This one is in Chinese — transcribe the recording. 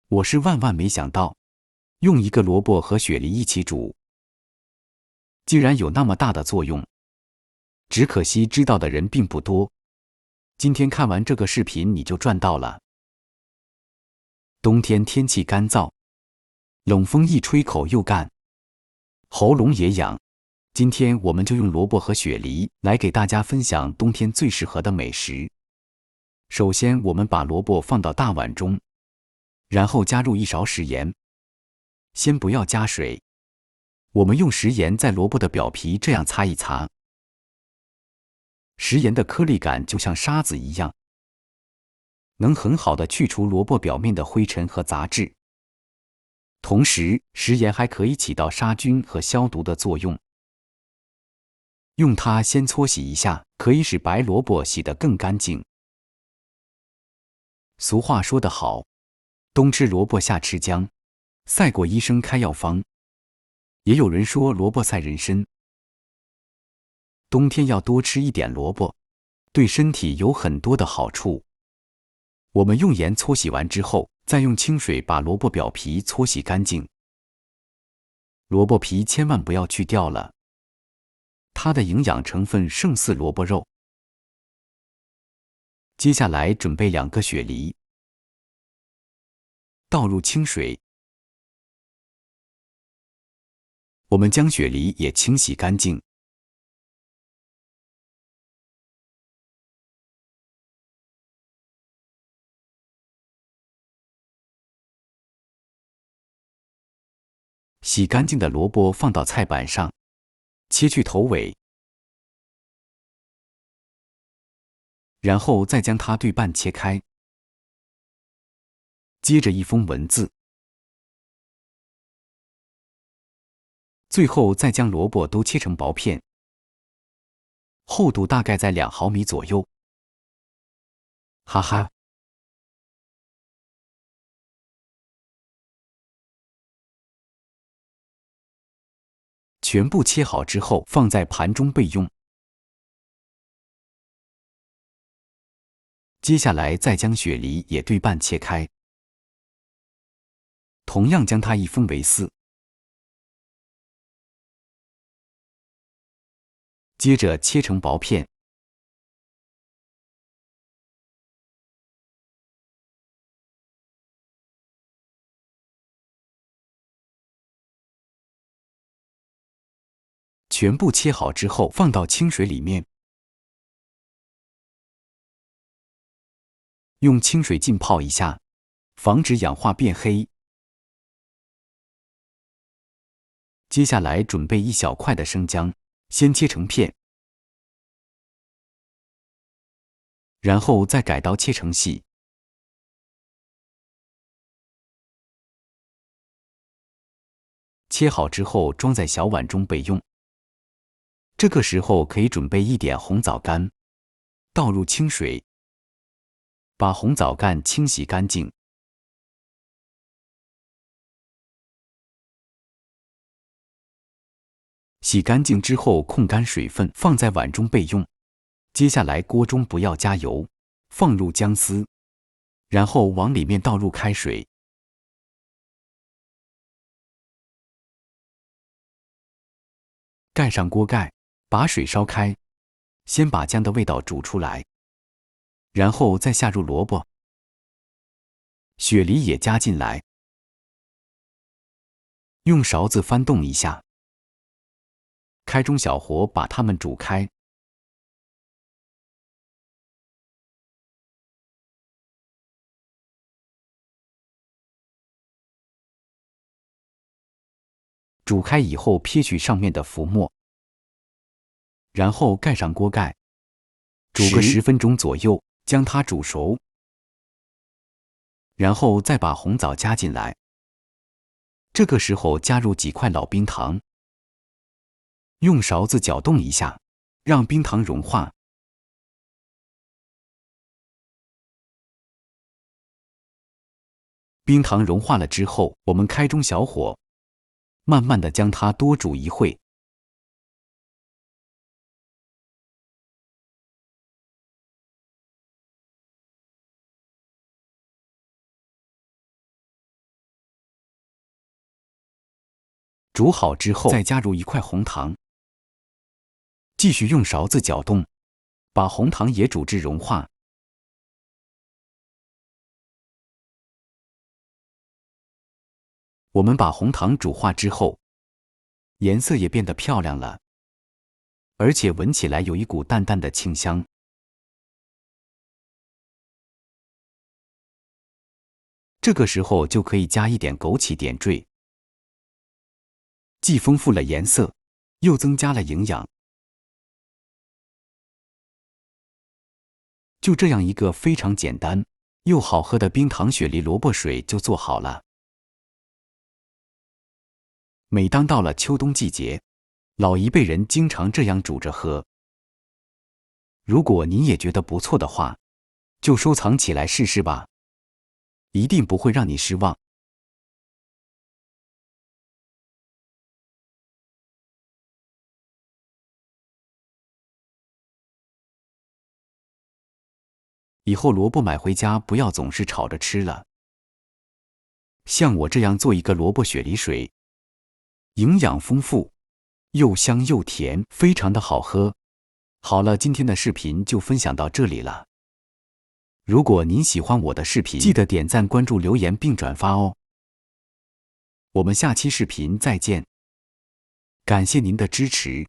我是万万没想到，用一个萝卜和雪梨一起煮，竟然有那么大的作用。只可惜知道的人并不多。今天看完这个视频你就赚到了。冬天天气干燥，冷风一吹口又干，喉咙也痒。今天我们就用萝卜和雪梨来给大家分享冬天最适合的美食。首先，我们把萝卜放到大碗中，然后加入1勺食盐。先不要加水，我们用食盐在萝卜的表皮这样擦一擦。食盐的颗粒感就像沙子一样，能很好的去除萝卜表面的灰尘和杂质。同时，食盐还可以起到杀菌和消毒的作用。用它先搓洗一下，可以使白萝卜洗得更干净。俗话说得好，冬吃萝卜夏吃姜，赛过医生开药方。也有人说萝卜赛人参。冬天要多吃一点萝卜，对身体有很多的好处。我们用盐搓洗完之后，再用清水把萝卜表皮搓洗干净。萝卜皮千万不要去掉了，它的营养成分胜似萝卜肉。接下来准备2个雪梨，倒入清水。我们将雪梨也清洗干净。洗干净的萝卜放到菜板上，切去头尾，然后再将它对半切开。接着一封文字，最后再将萝卜都切成薄片，厚度大概在2毫米左右。哈哈。全部切好之后，放在盘中备用。接下来再将雪梨也对半切开，同样将它一分为4。接着切成薄片。全部切好之后，放到清水里面，用清水浸泡一下，防止氧化变黑。接下来准备1小块的生姜，先切成片，然后再改刀切成细。切好之后装在小碗中备用。这个时候可以准备1点红枣干，倒入清水，把红枣干清洗干净。洗干净之后控干水分，放在碗中备用。接下来锅中不要加油，放入姜丝，然后往里面倒入开水。盖上锅盖，把水烧开，先把姜的味道煮出来，然后再下入萝卜，雪梨也加进来，用勺子翻动一下，开中小火把它们煮开。煮开以后撇去上面的浮沫，然后盖上锅盖，煮个10分钟左右，将它煮熟。然后再把红枣加进来，这个时候加入几块老冰糖，用勺子搅动一下，让冰糖融化。冰糖融化了之后，我们开中小火，慢慢的将它多煮一会。煮好之后，再加入一块红糖，继续用勺子搅动，把红糖也煮至融化。我们把红糖煮化之后，颜色也变得漂亮了，而且闻起来有一股淡淡的清香。这个时候就可以加一点枸杞点缀，既丰富了颜色，又增加了营养。就这样一个非常简单又好喝的冰糖雪梨萝卜水就做好了。每当到了秋冬季节，老一辈人经常这样煮着喝。如果您也觉得不错的话，就收藏起来试试吧，一定不会让你失望。以后萝卜买回家不要总是炒着吃了，像我这样做一个萝卜雪梨水，营养丰富，又香又甜，非常的好喝。好了，今天的视频就分享到这里了。如果您喜欢我的视频，记得点赞、关注、留言并转发哦。我们下期视频再见，感谢您的支持。